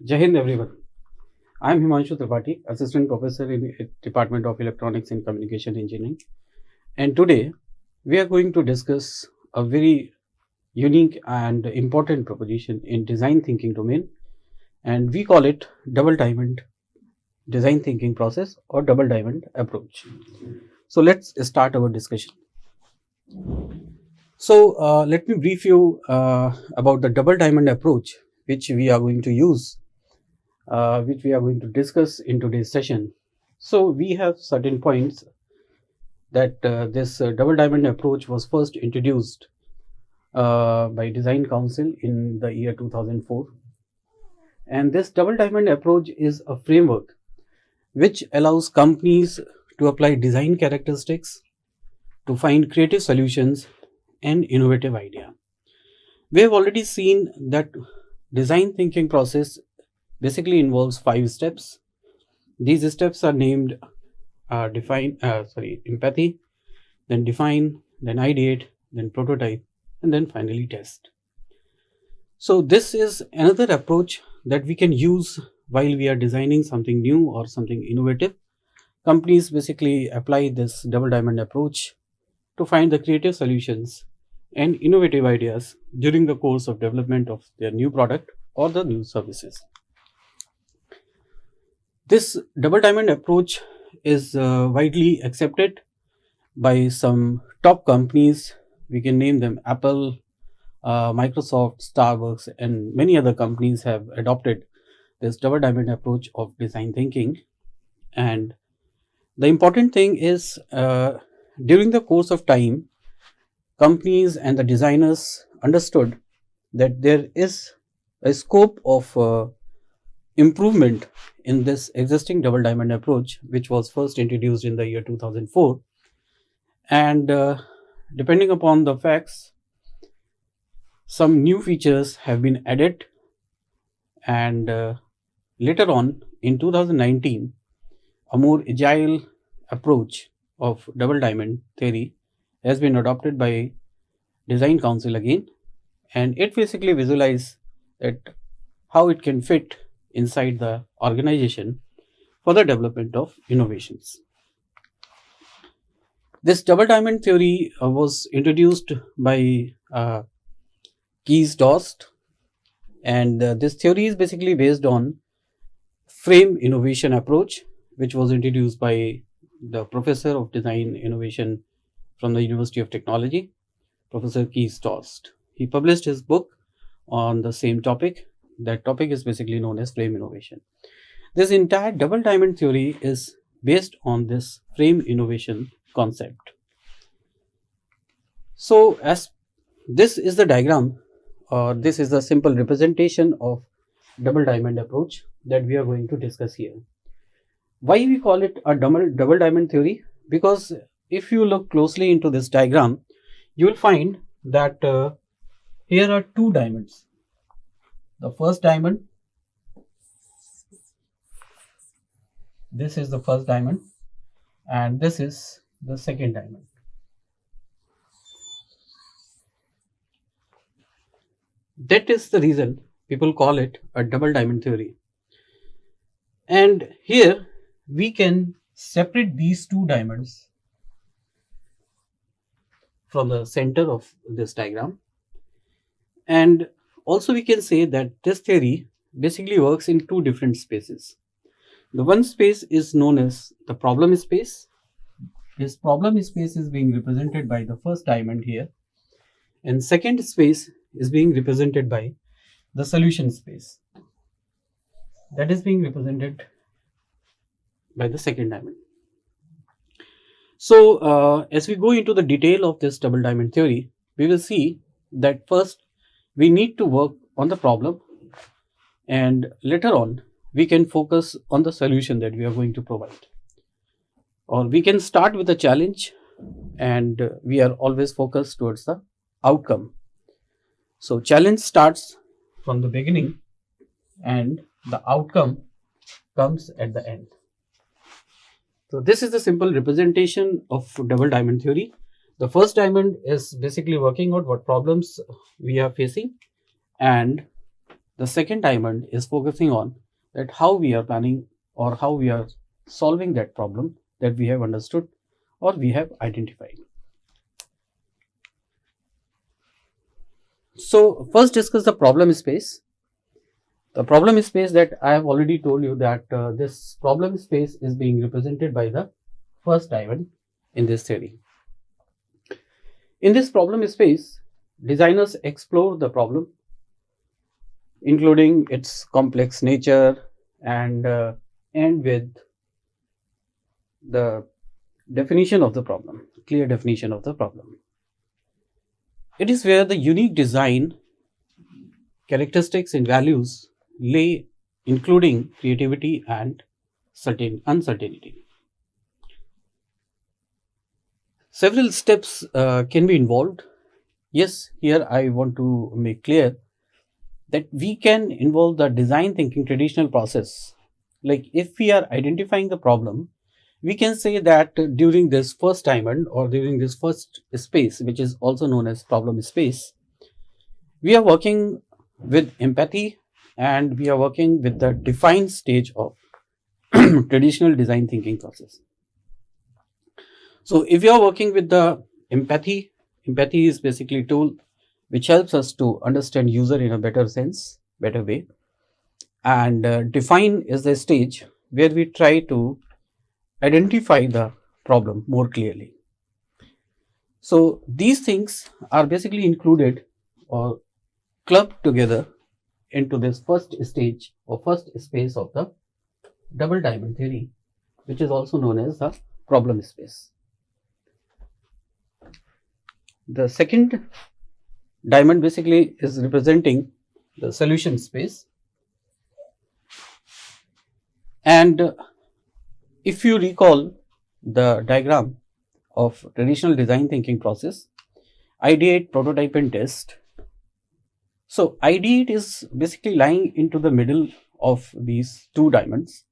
Jai Hind everyone. I am Himanshu Tripathi, Assistant Professor in Department of Electronics and Communication Engineering. And today we are going to discuss a very unique and important proposition in design thinking domain, and we call it double diamond design thinking process or double diamond approach. So let's start our discussion. So let me brief you about the double diamond approach which we are going to use, which we are going to discuss in today's session. So we have certain points that this double diamond approach was first introduced by Design Council in the year 2004. And this double diamond approach is a framework which allows companies to apply design characteristics to find creative solutions and innovative idea. We have already seen that design thinking process basically involves 5 steps. These steps are named empathy, then define, then ideate, then prototype, and then finally test. So this is another approach that we can use while we are designing something new or something innovative. Companies basically apply this double diamond approach to find the creative solutions and innovative ideas during the course of development of their new product or the new services. This double diamond approach is widely accepted by some top companies. We can name them Apple, Microsoft, Starbucks, and many other companies have adopted this double diamond approach of design thinking. And the important thing is, during the course of time, companies and the designers understood that there is a scope of improvement in this existing double diamond approach, which was first introduced in the year 2004. And depending upon the facts, some new features have been added, and later on in 2019, a more agile approach of double diamond theory has been adopted by Design Council again, and it basically visualizes that how it can fit inside the organization for the development of innovations. This double diamond theory was introduced by Keys Dost, and this theory is basically based on frame innovation approach, which was introduced by the professor of design innovation from the University of Technology, Professor Keys Dost. He published his book on the same topic. That topic is basically known as frame innovation. This entire double diamond theory is based on this frame innovation concept. So as this is the diagram, or this is a simple representation of double diamond approach that we are going to discuss here. Why we call it a double diamond theory? Because if you look closely into this diagram, you will find that here are two diamonds. The first diamond, this is the first diamond, and this is the second diamond. That is the reason people call it a double diamond theory. And here we can separate these two diamonds from the center of this diagram, and also we can say that this theory basically works in two different spaces. The one space is known as the problem space. This problem space is being represented by the first diamond here, and second space is being represented by the solution space, that is being represented by the second diamond. So as we go into the detail of this double diamond theory, we will see that first we need to work on the problem, and later on we can focus on the solution that we are going to provide. Or we can start with a challenge, and we are always focused towards the outcome. So challenge starts from the beginning and the outcome comes at the end. So this is the simple representation of double diamond theory. The first diamond is basically working out what problems we are facing, and The second diamond is focusing on that how we are planning or how we are solving that problem that we have understood or we have identified. So first discuss the problem space. The problem space that I have already told you that this problem space is being represented by the first diamond in this theory. In this problem space, designers explore the problem, including its complex nature, and end with the definition of the problem, clear definition of the problem. It is where the unique design characteristics and values lay, including creativity and uncertainty. Several steps can be involved. Yes, here I want to make clear that we can involve the design thinking traditional process. Like if we are identifying the problem, we can say that during this first diamond or during this first space, which is also known as problem space, we are working with empathy and we are working with the defined stage of traditional design thinking process. So if you are working with the empathy is basically a tool which helps us to understand user in a better sense, better way. And define is the stage where we try to identify the problem more clearly. So these things are basically included or clubbed together into this first stage or first space of the double diamond theory, which is also known as the problem space. The second diamond basically is representing the solution space. And if you recall the diagram of traditional design thinking process, ideate, prototype and test. So ideate is basically lying into the middle of these two diamonds.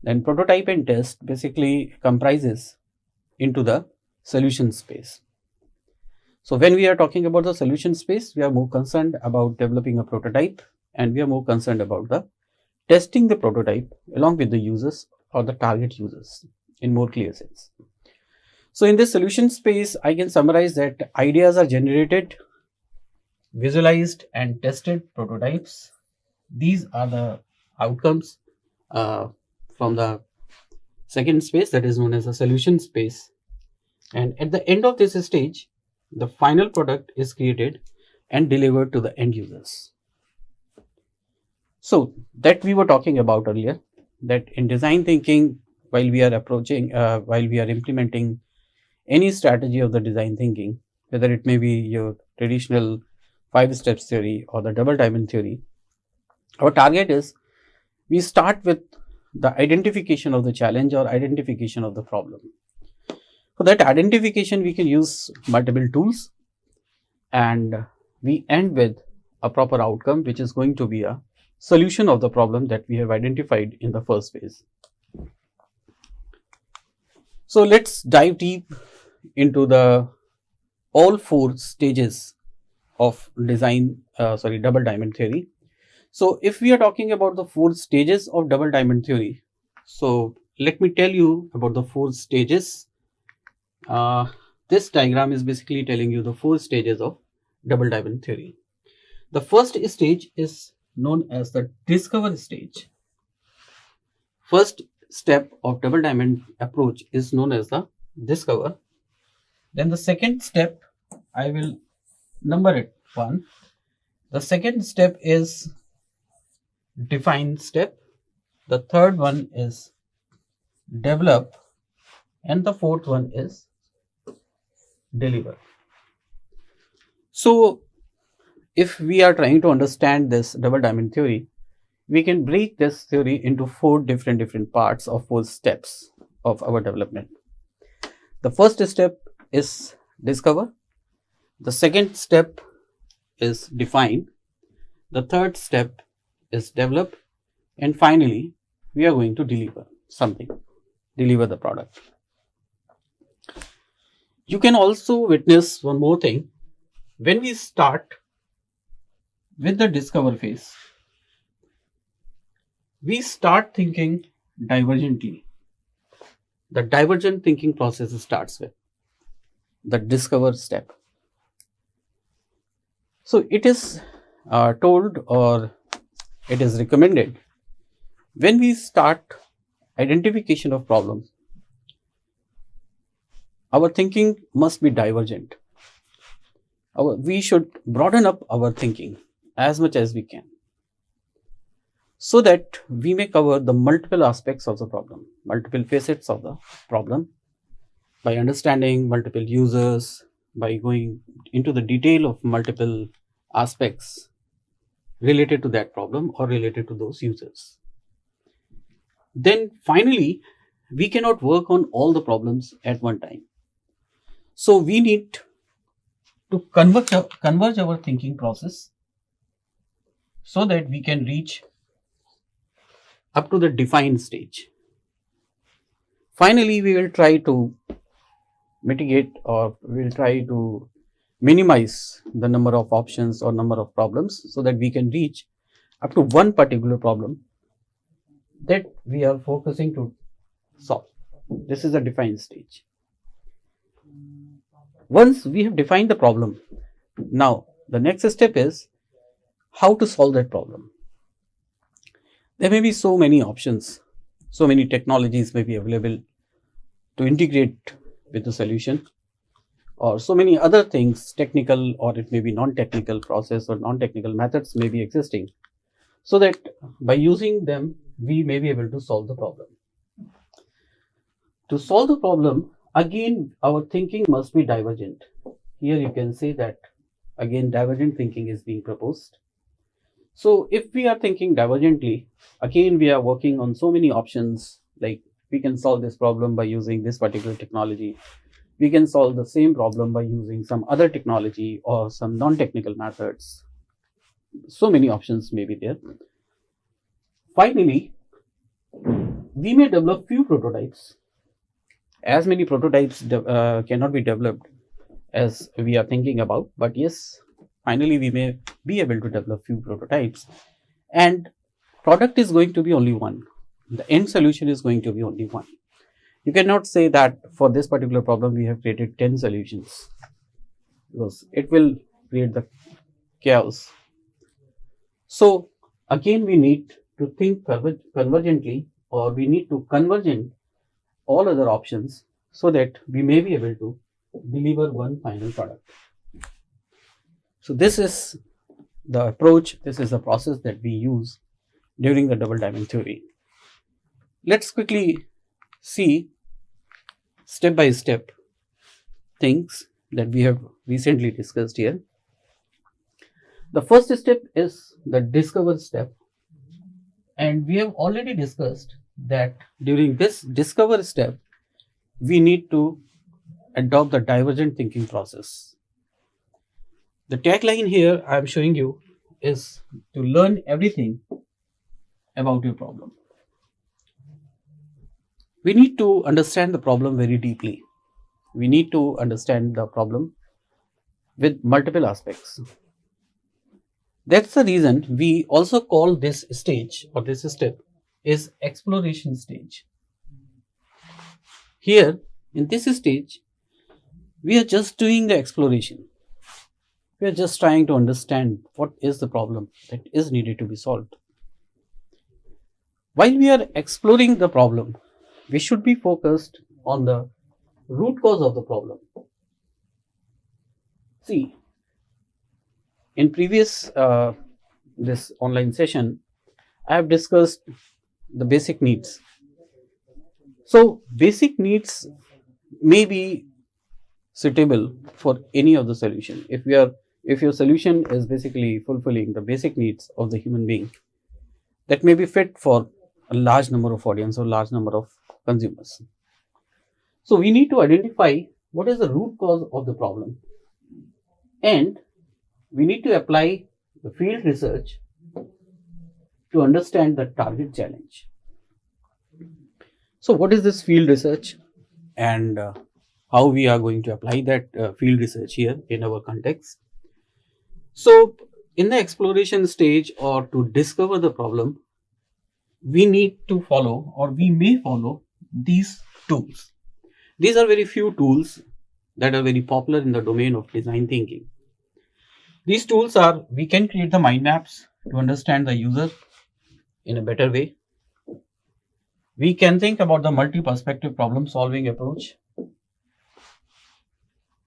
Then prototype and test basically comprises into the solution space. So when we are talking about the solution space, we are more concerned about developing a prototype and we are more concerned about the testing the prototype along with the users or the target users in more clear sense. So in this solution space, I can summarize that ideas are generated, visualized and tested prototypes. These are the outcomes from the second space that is known as the solution space. And at the end of this stage, the final product is created and delivered to the end users. So that we were talking about earlier, that in design thinking, while we are implementing any strategy of the design thinking, whether it may be your traditional 5 steps theory or the double diamond theory, our target is we start with the identification of the challenge or identification of the problem. For that identification, we can use multiple tools and we end with a proper outcome, which is going to be a solution of the problem that we have identified in the first phase. So let's dive deep into the all 4 stages of double diamond theory. So if we are talking about the 4 stages of double diamond theory, so let me tell you about the 4 stages. This diagram is basically telling you the 4 stages of double diamond theory. The first stage is known as the discover stage. First step of double diamond approach is known as the discover. Then the second step, I will number it 1. The second step is define step. The third one is develop. And the fourth one is deliver. So if we are trying to understand this double diamond theory, we can break this theory into 4 different parts of 4 steps of our development. The first step is discover. The second step is define. The third step is develop. And finally, we are going to deliver something, deliver the product. You can also witness one more thing. When we start with the discover phase, we start thinking divergently. The divergent thinking process starts with the discover step. So it is told, or it is recommended, when we start identification of problems, our thinking must be divergent. We should broaden up our thinking as much as we can, so that we may cover the multiple aspects of the problem, multiple facets of the problem, by understanding multiple users, by going into the detail of multiple aspects related to that problem or related to those users. Then finally, we cannot work on all the problems at one time. So we need to converge our thinking process so that we can reach up to the defined stage. Finally, we will try to mitigate, or we will try to minimize the number of options or number of problems so that we can reach up to one particular problem that we are focusing to solve. This is a defined stage. Once we have defined the problem, now the next step is how to solve that problem. There may be so many options, so many technologies may be available to integrate with the solution, or so many other things, technical or it may be non-technical process or non-technical methods may be existing, so that by using them we may be able to solve the problem. To solve the problem, again our thinking must be divergent. Here you can say that again divergent thinking is being proposed. So if we are thinking divergently, again we are working on so many options, like we can solve this problem by using this particular technology, we can solve the same problem by using some other technology or some non-technical methods. So many options may be there. Finally, we may develop few prototypes. As many prototypes cannot be developed as we are thinking about, but yes, finally we may be able to develop few prototypes, and product is going to be only one. The end solution is going to be only one. You cannot say that for this particular problem we have created 10 solutions, because it will create the chaos. So again we need to think convergently, or we need to convergent all other options so that we may be able to deliver one final product. So this is the approach, this is the process that we use during the double diamond theory. Let's quickly see step by step things that we have recently discussed here. The first step is the discover step, and we have already discussed that during this discover step we need to adopt the divergent thinking process. The tagline here I am showing you is to learn everything about your problem. We need to understand the problem very deeply. We need to understand the problem with multiple aspects. That's the reason we also call this stage, or this step, is exploration stage. Here in this stage we are just doing the exploration. We are just trying to understand what is the problem that is needed to be solved. While we are exploring the problem, we should be focused on the root cause of the problem. See, in previous this online session, I have discussed the basic needs. So basic needs may be suitable for any of the solution. If your solution is basically fulfilling the basic needs of the human being, that may be fit for a large number of audience or large number of consumers. So we need to identify what is the root cause of the problem, and we need to apply the field research to understand the target challenge. So what is this field research, and how we are going to apply that field research here in our context? So in the exploration stage, or to discover the problem, we need to follow, or we may follow, these tools. These are very few tools that are very popular in the domain of design thinking. These tools are, we can create the mind maps to understand the user in a better way. We can think about the multi-perspective problem solving approach.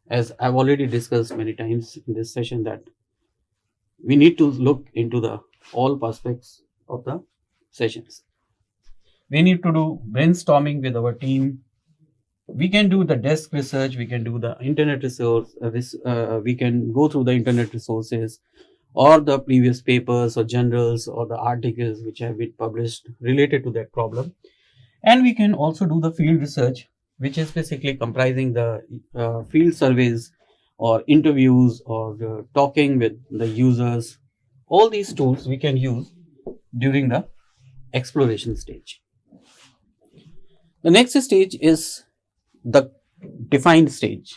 As I've already discussed many times in this session, that we need to look into the all aspects of the sessions. We need to do brainstorming with our team. We can do the desk research, we can do the internet resource, we can go through the internet resources or the previous papers or journals or the articles which have been published related to that problem. And we can also do the field research, which is basically comprising the field surveys or interviews or talking with the users. All these tools we can use during the exploration stage. The next stage is the defined stage.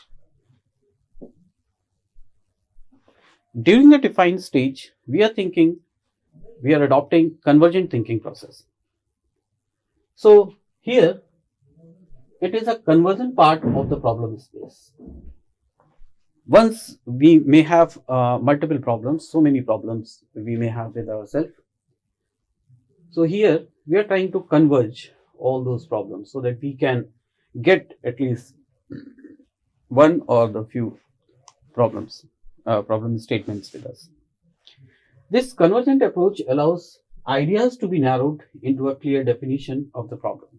During the defined stage, we are adopting convergent thinking process. So here, it is a convergent part of the problem space. Once we may have multiple problems, so many problems we may have with ourselves. So here, we are trying to converge all those problems so that we can get at least one or the few problem statements with us. This convergent approach allows ideas to be narrowed into a clear definition of the problem.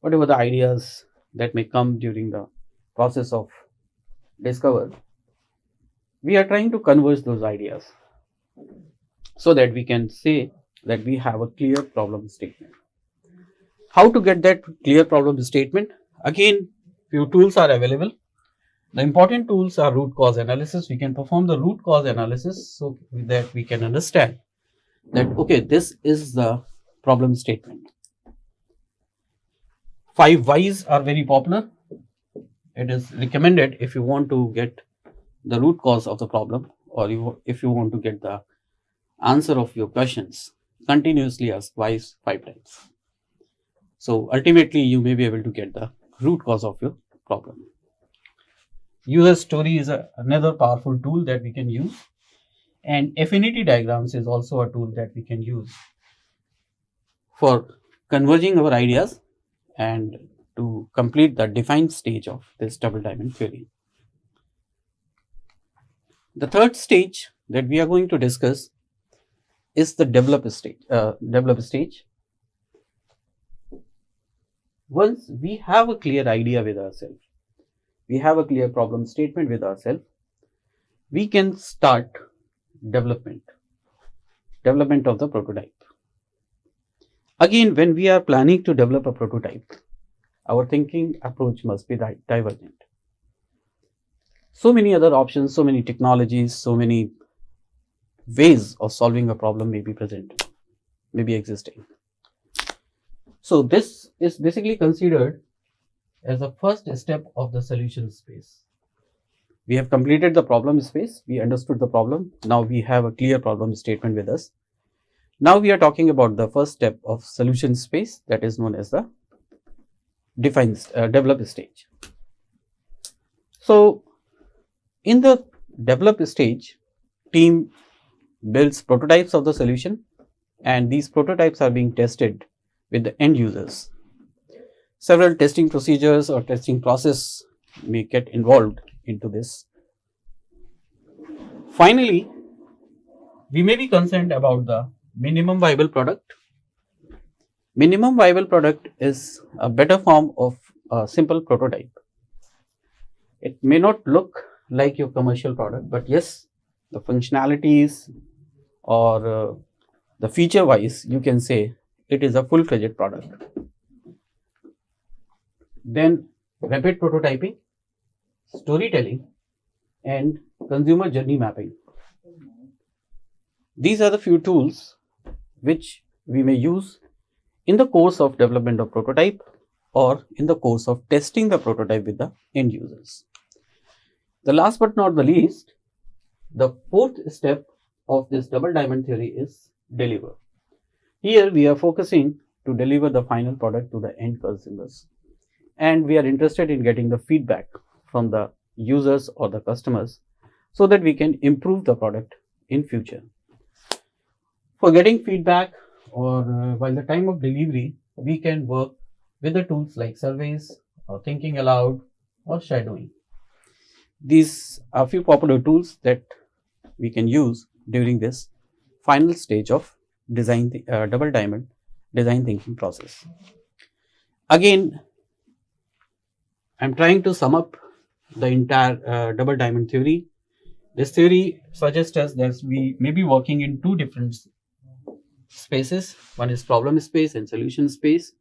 Whatever the ideas that may come during the process of discover, we are trying to converge those ideas so that we can say that we have a clear problem statement. How to get that clear problem statement? Again, few tools are available. The important tools are root cause analysis. We can perform the root cause analysis so that we can understand that, okay, this is the problem statement. 5 whys are very popular. It is recommended if you want to get the root cause of the problem, or if you want to get the answer of your questions, continuously ask whys 5 times. So ultimately, you may be able to get the root cause of your problem. User story is another powerful tool that we can use, and affinity diagrams is also a tool that we can use for converging our ideas and to complete the defined stage of this double diamond theory. The third stage that we are going to discuss is the develop stage. Once we have a clear idea with ourselves, we have a clear problem statement with ourselves, we can start development of the prototype. Again, when we are planning to develop a prototype, our thinking approach must be divergent. So many other options, so many technologies, so many ways of solving a problem may be present, may be existing. So this is basically considered as the first step of the solution space. We have completed the problem space, we understood the problem, now we have a clear problem statement with us. Now we are talking about the first step of solution space, that is known as the develop stage. So in the develop stage, team builds prototypes of the solution, and these prototypes are being tested with the end users. Several testing procedures or testing process may get involved into this. Finally, we may be concerned about the minimum viable product. Minimum viable product is a better form of a simple prototype. It may not look like your commercial product, but yes, the functionalities or the feature wise, you can say it is a full-fledged product. Then rapid prototyping, storytelling, and consumer journey mapping. These are the few tools which we may use in the course of development of prototype or in the course of testing the prototype with the end users. The last but not the least, the fourth step of this double diamond theory is deliver. Here we are focusing to deliver the final product to the end consumers, and we are interested in getting the feedback from the users or the customers so that we can improve the product in future. For getting feedback or while the time of delivery, we can work with the tools like surveys or thinking aloud or shadowing. These are few popular tools that we can use during this final stage of double diamond design thinking process. Again, I'm trying to sum up the entire double diamond theory. This theory suggests us that we may be working in two different spaces. One is problem space and solution space,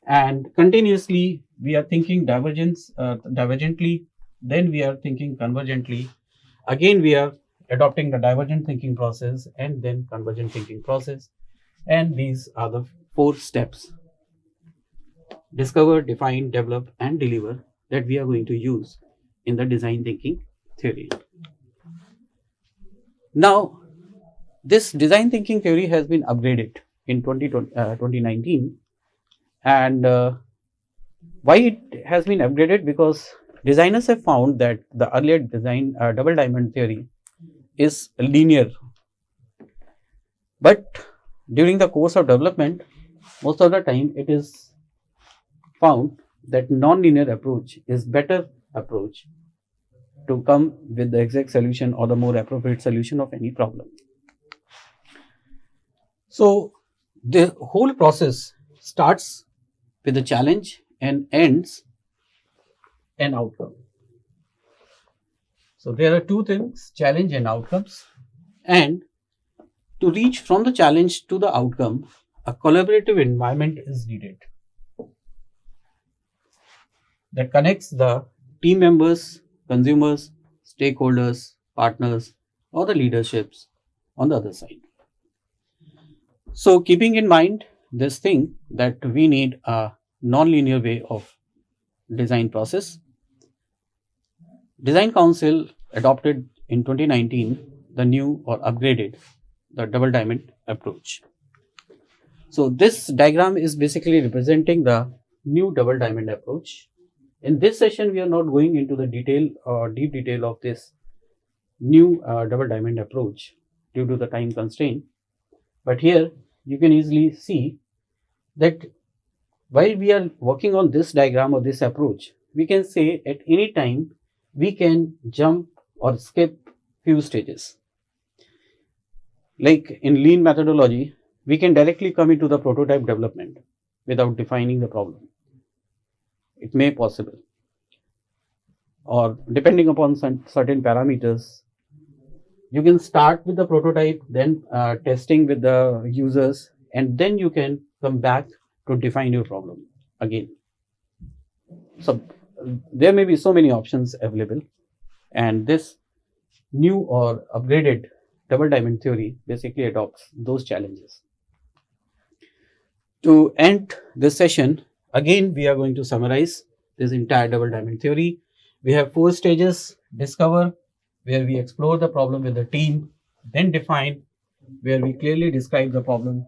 and continuously we are thinking divergently, then we are thinking convergently, again we are adopting the divergent thinking process and then convergent thinking process. And these are the 4 steps: discover, define, develop and deliver, that we are going to use in the design thinking theory. Now, this design thinking theory has been upgraded in 2019, and why it has been upgraded? Because designers have found that the earlier design double diamond theory is linear, but during the course of development, most of the time it is found that non-linear approach is better approach to come with the exact solution or the more appropriate solution of any problem. So the whole process starts with a challenge and ends an outcome. So there are two things: challenge and outcomes. And to reach from the challenge to the outcome, a collaborative environment is needed that connects the team members, consumers, stakeholders, partners, or the leaderships on the other side. So keeping in mind this thing that we need a non-linear way of design process, Design Council adopted in 2019 the new or upgraded the double diamond approach. So this diagram is basically representing the new double diamond approach. In this session, we are not going into the detail or deep detail of this new double diamond approach due to the time constraint. But here you can easily see that while we are working on this diagram or this approach, we can say at any time we can jump or skip few stages. Like in lean methodology, we can directly come into the prototype development without defining the problem. It may be possible, or depending upon certain parameters, you can start with the prototype, then testing with the users, and then you can come back to define your problem again. So there may be so many options available, and this new or upgraded double diamond theory basically adopts those challenges. To end this session, again we are going to summarize this entire double diamond theory. We have 4 stages: discover, where we explore the problem with the team; then define, where we clearly describe the problem;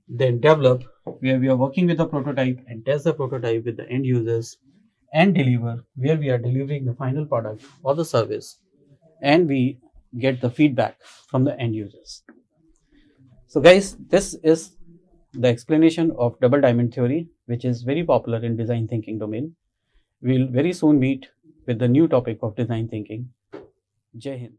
then develop, where we are working with the prototype and test the prototype with the end users; and deliver, where we are delivering the final product or the service and we get the feedback from the end users. So guys, this is the explanation of double diamond theory, which is very popular in design thinking domain. We'll very soon meet with the new topic of design thinking. Jai Hind.